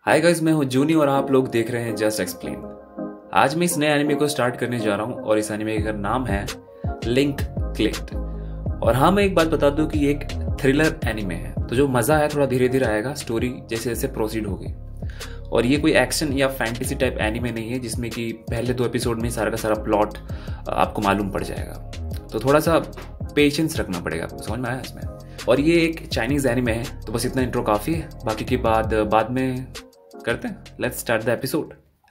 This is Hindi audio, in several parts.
हाय गाइस, मैं हूं जूनी और आप लोग देख रहे हैं जस्ट एक्सप्लेन। आज मैं इस नए एनिमे को स्टार्ट करने जा रहा हूं और इस एनिमे का नाम है लिंक क्लिक्ड। और हाँ, मैं एक बात बता दूं कि ये एक थ्रिलर एनिमे है, तो जो मज़ा है थोड़ा धीरे धीरे आएगा स्टोरी जैसे जैसे प्रोसीड होगी। और ये कोई एक्शन या फैंटेसी टाइप एनिमे नहीं है जिसमें कि पहले 2 एपिसोड में सारा का सारा प्लॉट आपको मालूम पड़ जाएगा। तो थोड़ा सा पेशेंस रखना पड़ेगा आपको, समझ में आया इसमें। और ये एक चाइनीज़ एनिमे है, तो बस इतना इंट्रो काफ़ी है, बाकी की बाद में करते हैं। लेट्स स्टार्ट द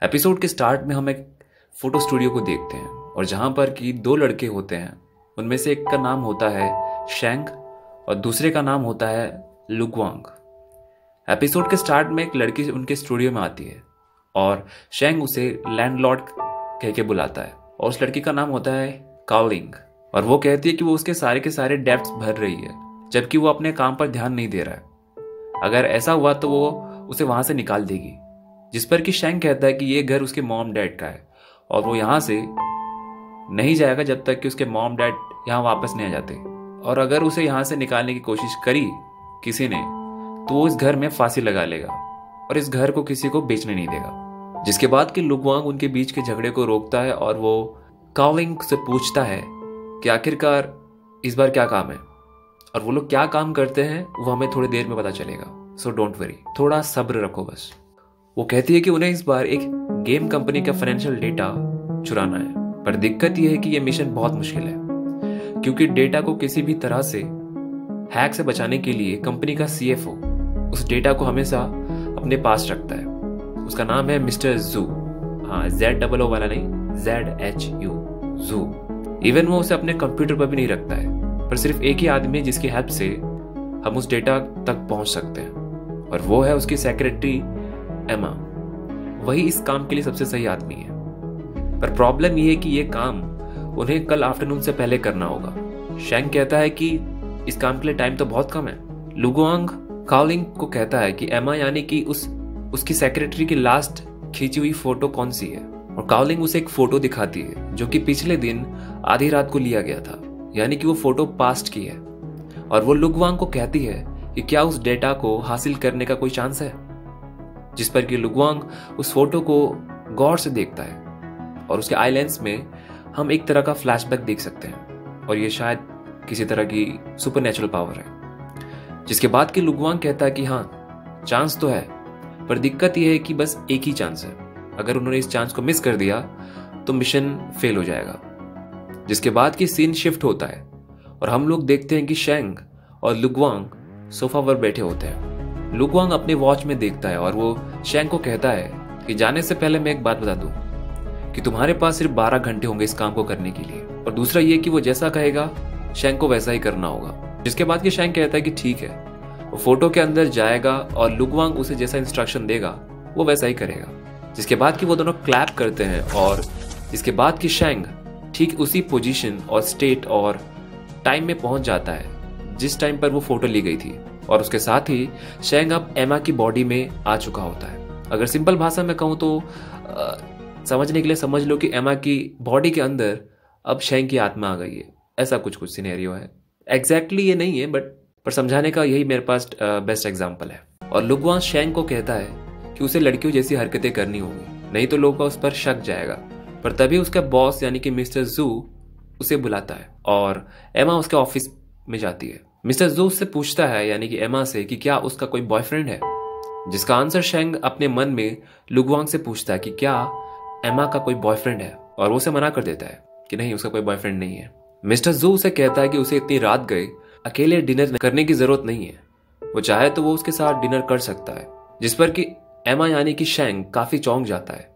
एपिसोड के स्टार्ट में हम एक फोटो स्टूडियो को देखते हैं और जहाँ पर कि 2 लड़के होते हैं। उनमें से एक का नाम होता है शेंग और दूसरे का नाम होता है लुगवांग। एपिसोड के स्टार्ट में एक लड़की उनके स्टूडियो में आती है और शेंग उसे लैंडलॉर्ड कह के बुलाता है और उस लड़की का नाम होता है काओलिंग। और वो कहती है कि वो उसके सारे के सारे डेब्ट्स भर रही है, जबकि वो अपने काम पर ध्यान नहीं दे रहा है। अगर ऐसा हुआ तो वो उसे वहां से निकाल देगी। जिस पर कि शेंग कहता है कि ये घर उसके मॉम डैड का है और वो यहाँ से नहीं जाएगा जब तक कि उसके मॉम डैड यहाँ वापस नहीं आ जाते। और अगर उसे यहाँ से निकालने की कोशिश करी किसी ने तो वो इस घर में फांसी लगा लेगा और इस घर को किसी को बेचने नहीं देगा। जिसके बाद कि लुगवांग उनके बीच के झगड़े को रोकता है और वो काओलिंग से पूछता है कि आखिरकार इस बार क्या काम है। और वो लोग क्या काम करते हैं वो हमें थोड़ी देर में पता चलेगा, सो डोंट वरी, थोड़ा सब्र रखो बस। वो कहती है कि उन्हें इस बार एक गेम कंपनी का फाइनेंशियल डेटा चुराना है, पर दिक्कत यह है कि यह मिशन बहुत मुश्किल है क्योंकि डेटा को किसी भी तरह से हैक से बचाने के लिए कंपनी का CFO उस डेटा को हमेशा अपने पास रखता है। उसका नाम है मिस्टर जू। हाँ, ZOO वाला नहीं, ZHU, जू। इवन वो उसे अपने कंप्यूटर पर भी नहीं रखता है, पर सिर्फ एक ही आदमी है जिसकी हेल्प से हम उस डेटा तक पहुंच सकते हैं और वो है उसकी सेक्रेटरी एमा। वही इस काम के लिए सबसे सही आदमी है। पर प्रॉब्लम ये है कि ये काम उन्हें कल आफ्टरनून से पहले करना होगा। शेंग कहता है कि इस काम के लिए टाइम तो बहुत कम है। लुगवांग काओलिंग को कहता है कि एमा यानी कि उसकी सेक्रेटरी की लास्ट खींची हुई फोटो कौन सी है। और काओलिंग उसे एक फोटो दिखाती है जो कि पिछले दिन आधी रात को लिया गया था, यानी कि वो फोटो पास्ट की है। और वो लुगवांग को कहती है कि क्या उस डेटा को हासिल करने का कोई चांस है। जिस पर कि लुगवांग उस फोटो को गौर से देखता है और उसके आई लेंस में हम एक तरह का फ्लैशबैक देख सकते हैं और ये शायद किसी तरह की सुपरनेचुरल पावर है। जिसके बाद कि लुगवांग कहता है कि हाँ, चांस तो है, पर दिक्कत यह है कि बस एक ही चांस है। अगर उन्होंने इस चांस को मिस कर दिया तो मिशन फेल हो जाएगा। जिसके बाद की सीन शिफ्ट होता है और हम लोग देखते हैं कि शेंग और लुगवांग सोफा पर बैठे होते हैं। लुगवांग अपने वॉच में देखता है और वो शेंग को कहता है कि जाने से पहले मैं एक बात बता दूं कि तुम्हारे पास सिर्फ 12 घंटे होंगे इस काम को करने के लिए, और दूसरा ये कि वो जैसा कहेगा शेंग को वैसा ही करना होगा। जिसके बाद कि शेंग कहता है कि ठीक है। वो फोटो के अंदर जाएगा और लुगवांग उसे जैसा इंस्ट्रक्शन देगा वो वैसा ही करेगा। जिसके बाद कि वो दोनों क्लैप करते हैं और जिसके बाद कि शेंग ठीक उसी पोजीशन और स्टेट और टाइम में पहुंच जाता है जिस टाइम पर वो फोटो ली गई थी। और उसके साथ ही शेंग अब एमा की बॉडी में आ चुका होता है। अगर सिंपल भाषा में कहूँ तो समझने के लिए समझ लो कि एमा की बॉडी के अंदर अब शेंग की आत्मा आ गई है। ऐसा कुछ सिनेरियो है। एग्जैक्टली ये नहीं है, पर समझाने का यही मेरे पास बेस्ट एग्जाम्पल है। और लुगवांग शेंग को कहता है कि उसे लड़कियों जैसी हरकतें करनी होगी, नहीं तो लोगों का उस पर शक जाएगा। पर तभी उसका बॉस यानी कि मिस्टर जू उसे बुलाता है और एमा उसके ऑफिस में जाती है। मिस्टर जू उससे पूछता है यानी कि एमा से कि क्या उसका कोई बॉयफ्रेंड है। जिसका आंसर शेंग अपने मन में लुगवांग से पूछता है कि क्या एमा का कोई बॉयफ्रेंड है, और वो उसे मना कर देता है कि नहीं, उसका कोई बॉयफ्रेंड नहीं है। मिस्टर जू उसे कहता है कि उसे इतनी रात गए अकेले डिनर करने की जरूरत नहीं है, वो चाहे तो वो उसके साथ डिनर कर सकता है। जिस पर कि एमा यानी कि शेंग काफी चौंक जाता है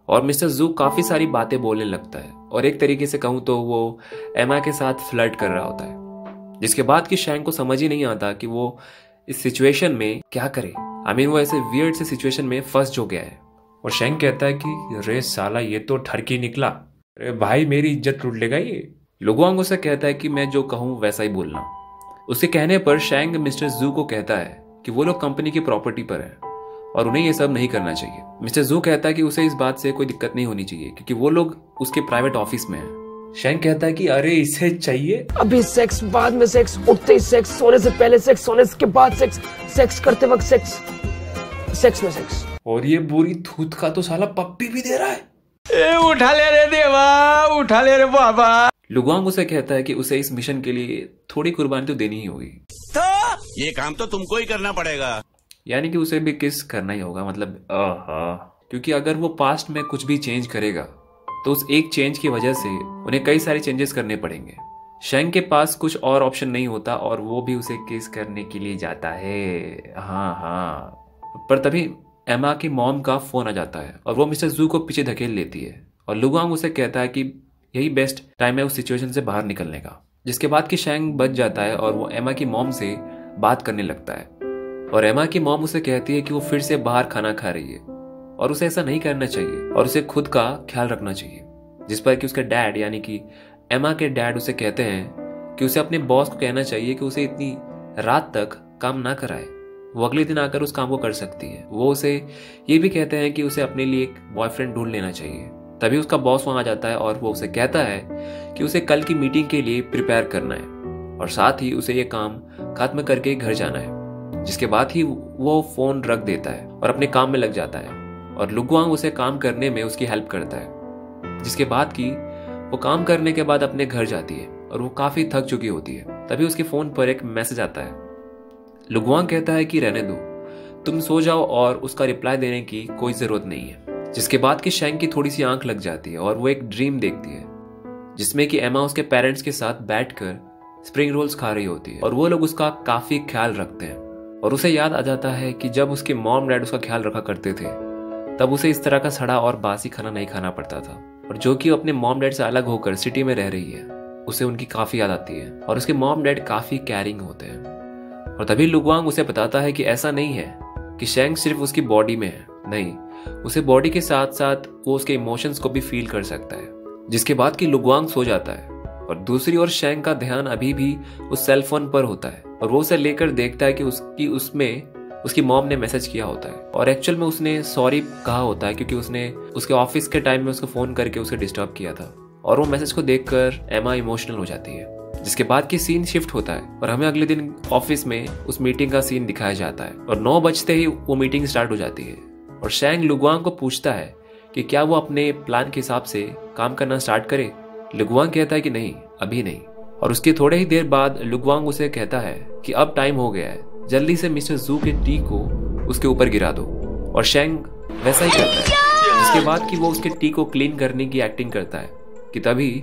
और मिस्टर जू काफी सारी बातें बोलने लगता है और एक तरीके से कहूं तो वो एमा के साथ फ्लर्ट कर रहा होता है। जिसके बाद कि शेंग को समझ ही नहीं आता कि वो इस सिचुएशन में क्या करे। वो ऐसे वियर्ड से सिचुएशन में फंस जो गया है। और शेंग कहता है कि रे साला, ये तो ठरकी निकला, अरे भाई मेरी इज्जत लूट लेगा ये। लुगवांग उसे कहता है कि मैं जो कहूँ वैसा ही बोलना। उसके कहने पर शेंग मिस्टर जू को कहता है कि वो लोग कंपनी की प्रॉपर्टी पर है और उन्हें ये सब नहीं करना चाहिए। मिस्टर जू कहता है कि उसे इस बात से कोई दिक्कत नहीं होनी चाहिए क्योंकि वो लोग उसके प्राइवेट ऑफिस में हैं। शेंग कहता है कि अरे इसे चाहिए अभी सेक्स, बाद में सेक्स, उठते ही सेक्स, सोने से पहले सेक्स, सोने के बाद सेक्स, सेक्स करते वक्त सेक्स, सेक्स में सेक्स। और ये बुरी थूत का तो साला पप्पी भी दे रहा है। उठा ले रे देवा, उठा ले रे बाबा। लुगवांग उसे कहता है कि उसे इस मिशन के लिए थोड़ी कुर्बानी तो देनी ही होगी, तो ये काम तो तुमको ही करना पड़ेगा, यानी कि उसे भी किस करना ही होगा। मतलब क्योंकि अगर वो पास्ट में कुछ भी चेंज करेगा तो उस एक चेंज की वजह से उन्हें कई सारे चेंजेस करने पड़ेंगे। शेंग के पास कुछ और ऑप्शन नहीं होता और वो भी उसे किस करने के लिए जाता है। हाँ, पर तभी एमा की मॉम का फोन आ जाता है और वो मिस्टर जू को पीछे धकेल लेती है और लुगवांग उसे कहता है कि यही बेस्ट टाइम है उस सिचुएशन से बाहर निकलने का। जिसके बाद कि शेंग बच जाता है और वो एमा की मॉम से बात करने लगता है और एमा की मॉम उसे कहती है कि वो फिर से बाहर खाना खा रही है और उसे ऐसा नहीं करना चाहिए और उसे खुद का ख्याल रखना चाहिए। जिस पर कि उसके डैड यानी कि एमा के डैड उसे कहते हैं कि उसे अपने बॉस को कहना चाहिए कि उसे इतनी रात तक काम ना कराए, वो अगले दिन आकर उस काम को कर सकती है। वो उसे ये भी कहते हैं कि उसे अपने लिए एक बॉयफ्रेंड ढूंढ लेना चाहिए। तभी उसका बॉस वहां आ जाता है और वो उसे कहता है कि उसे कल की मीटिंग के लिए प्रिपेयर करना है और साथ ही उसे ये काम खत्म करके घर जाना है। जिसके बाद ही वो फोन रख देता है और अपने काम में लग जाता है और लुगवांग उसे काम करने में उसकी हेल्प करता है। जिसके बाद की वो काम करने के बाद अपने घर जाती है और वो काफी थक चुकी होती है। तभी उसके फोन पर एक मैसेज आता है। लुगवांग कहता है कि रहने दो, तुम सो जाओ और उसका रिप्लाई देने की कोई जरूरत नहीं है। जिसके बाद कि शेंग की थोड़ी सी आंख लग जाती है और वो एक ड्रीम देखती है जिसमें कि एमा उसके पेरेंट्स के साथ बैठकर स्प्रिंग रोल्स खा रही होती है और वो लोग उसका काफी ख्याल रखते हैं। और उसे याद आ जाता है कि जब उसके मॉम डैड उसका ख्याल रखा करते थे तब उसे इस तरह का सड़ा और बासी खाना नहीं खाना पड़ता था। और जो कि अपने मॉम डैड से अलग होकर सिटी में रह रही है, उसे उनकी काफी याद आती है और उसके मॉम डैड काफी कैरिंग होते हैं। और तभी लुगवांग उसे बताता है कि ऐसा नहीं है कि शेंग सिर्फ उसकी बॉडी में है, नहीं, उसे बॉडी के साथ साथ वो उसके इमोशंस को भी फील कर सकता है। जिसके बाद कि लुगवांग सो जाता है और दूसरी ओर शेंग का ध्यान अभी भी उस सेल फोन पर होता है और वो उसे लेकर देखता है कि उसमें उसकी मॉम ने मैसेज किया होता है और एक्चुअल में उसने सॉरी कहा होता है क्योंकि उसने उसके ऑफिस के टाइम में उसको फोन करके उसे डिस्टर्ब किया था। और वो मैसेज को देखकर एमा इमोशनल हो जाती है। जिसके बाद की सीन शिफ्ट होता है और हमें अगले दिन ऑफिस में उस मीटिंग का सीन दिखाया जाता है और 9 बजते ही वो मीटिंग स्टार्ट हो जाती है और शेंग लुगवांग को पूछता है कि क्या वो अपने प्लान के हिसाब से काम करना स्टार्ट करे। लुगवांग कहता है कि नहीं, अभी नहीं। और उसके थोड़े ही देर बाद लुगवांग उसे कहता है कि अब टाइम हो गया है, जल्दी से मिस्टर जू के टी को उसके ऊपर गिरा दो। और शेंग वैसा ही करता है। जिसके बाद कि वो उसके टी को क्लीन करने की एक्टिंग करता है कि तभी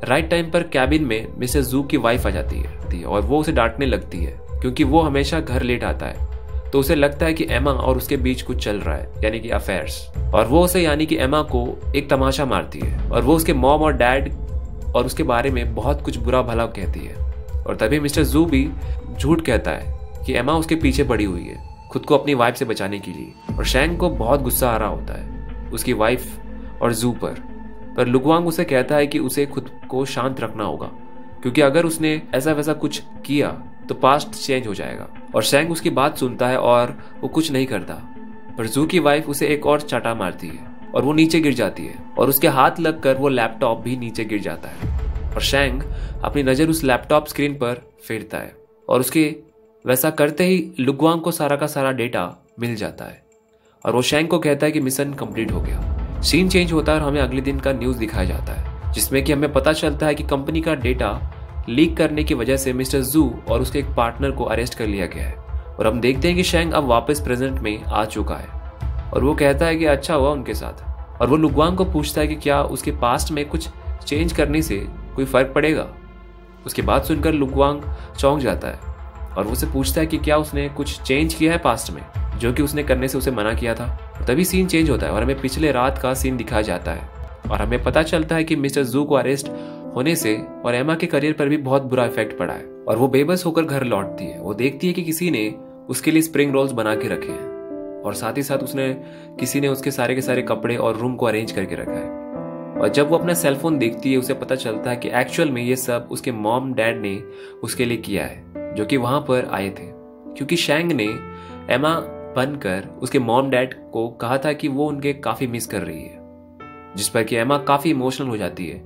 राइट टाइम पर कैबिन में मिस्टर जू की वाइफ आ जाती है और वो उसे डांटने लगती है क्योंकि वो हमेशा घर लेट आता है। तो उसे लगता है कि एमा और उसके बीच कुछ चल रहा है, यानी कि अफेयर्स। और वो उसे यानी कि एमा को एक तमाशा मारती है और वो उसके मॉम और डैड और उसके बारे में बहुत कुछ बुरा भला कहती है। और तभी मिस्टर जू भी झूठ कहता है कि एमा उसके पीछे पड़ी हुई है खुद को अपनी वाइफ से बचाने के लिए। और शेंग को बहुत गुस्सा आ रहा होता है उसकी वाइफ और जू पर लुगवांग उसे कहता है कि उसे खुद को शांत रखना होगा क्योंकि अगर उसने ऐसा वैसा कुछ किया तो पास्ट चेंज हो जाएगा। और शेंग उसकी बात सुनता है और वो कुछ नहीं करता। पर जू की वाइफ उसे एक और चाटा मारती है और वो नीचे गिर जाती है और उसके हाथ लगकर वो लैपटॉप भी नीचे गिर जाता है। और शेंग अपनी नजर उस लैपटॉप स्क्रीन पर फेरता है और उसके वैसा करते ही लुगवांग को सारा का सारा डेटा मिल जाता है और वो शेंग को कहता है कि मिशन कंप्लीट हो गया। सीन चेंज होता है और हमें अगले दिन का न्यूज दिखाया जाता है जिसमें कि हमें पता चलता है कि कंपनी का डेटा लीक करने की वजह से मिस्टर जू और उसके एक पार्टनर को अरेस्ट कर लिया गया है। और हम देखते हैं कि शेंग अब वापस प्रेजेंट में आ चुका है और वो कहता है कि अच्छा हुआ उनके साथ। और वो लुगवांग को पूछता है कि क्या उसके पास्ट में कुछ चेंज करने से कोई फर्क पड़ेगा। उसकी बात सुनकर लुगवांग चौंक जाता है और वो से पूछता है कि क्या उसने कुछ चेंज किया है पास्ट में जो कि उसने करने से उसे मना किया था। तभी सीन चेंज होता है और हमें पिछले रात का सीन दिखाया जाता है और हमें पता चलता है कि मिस्टर जू को अरेस्ट होने से और एमा के करियर पर भी बहुत बुरा इफेक्ट पड़ा है। और वो बेबस होकर घर लौटती है। वो देखती है कि किसी ने उसके लिए स्प्रिंग रोल्स बना के रखे हैं और साथ ही साथ किसी ने उसके सारे के सारे कपड़े और रूम को अरेंज करके रखा है। और जब वो अपना सेलफोन देखती है उसे पता चलता है कि एक्चुअल में ये सब उसके मॉम डैड ने उसके लिए किया है जो कि वहां पर आए थे क्योंकि शेंग ने एमा बनकर उसके मॉम डैड को कहा था कि वो उनके काफी मिस कर रही है। जिस पर कि एमा काफी इमोशनल हो जाती है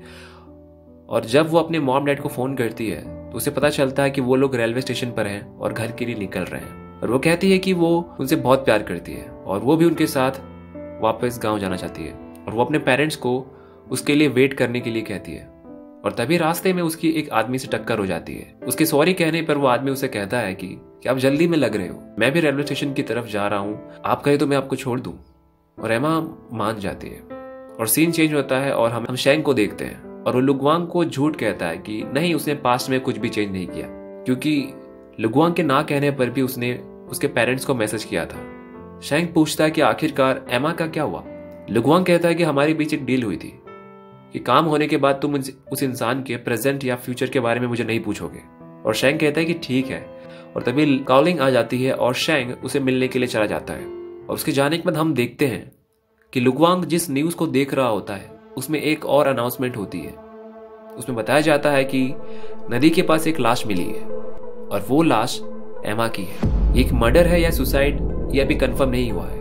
और जब वो अपने मॉम डैड को फोन करती है तो उसे पता चलता है कि वो लोग रेलवे स्टेशन पर हैं और घर के लिए निकल रहे हैं। और वो कहती है कि वो उनसे बहुत प्यार करती है और वो भी उनके साथ वापस गांव जाना चाहती है और वो अपने पेरेंट्स को उसके लिए वेट करने के लिए कहती है। और तभी रास्ते में उसकी एक आदमी से टक्कर हो जाती है। उसके सॉरी कहने पर वो आदमी उसे कहता है कि आप जल्दी में लग रहे हो, मैं भी रेलवे स्टेशन की तरफ जा रहा हूँ, आप कहे तो मैं आपको छोड़ दूं। और एमा मान जाती है और सीन चेंज होता है और हम शेंग को देखते हैं और वो लुगवांग को झूठ कहता है कि नहीं, उसने पास्ट में कुछ भी चेंज नहीं किया, क्योंकि लुगवांग के ना कहने पर भी उसने उसके पेरेंट्स को मैसेज किया था। शेंग पूछता है कि आखिरकार एमा का क्या हुआ। लुगवांग कहता है कि हमारे बीच एक डील हुई थी कि काम होने के बाद तुम उस इंसान के प्रेजेंट या फ्यूचर के बारे में मुझे नहीं पूछोगे। और शेंग कहता है कि ठीक है। और तभी कॉलिंग आ जाती है और शेंग उसे मिलने के लिए चला जाता है। और उसके जाने के बाद हम देखते हैं कि लुगवांग जिस न्यूज को देख रहा होता है उसमें एक और अनाउंसमेंट होती है। उसमें बताया जाता है कि नदी के पास एक लाश मिली है और वो लाश एमा की है। एक मर्डर है या सुसाइड ये अभी कंफर्म नहीं हुआ है।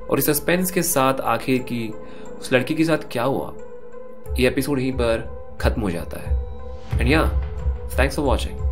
और इस सस्पेंस के साथ आखिर की उस लड़की के साथ क्या हुआ, ये एपिसोड यहीं पर खत्म हो जाता है। एंड या थैंक्स फॉर वॉचिंग।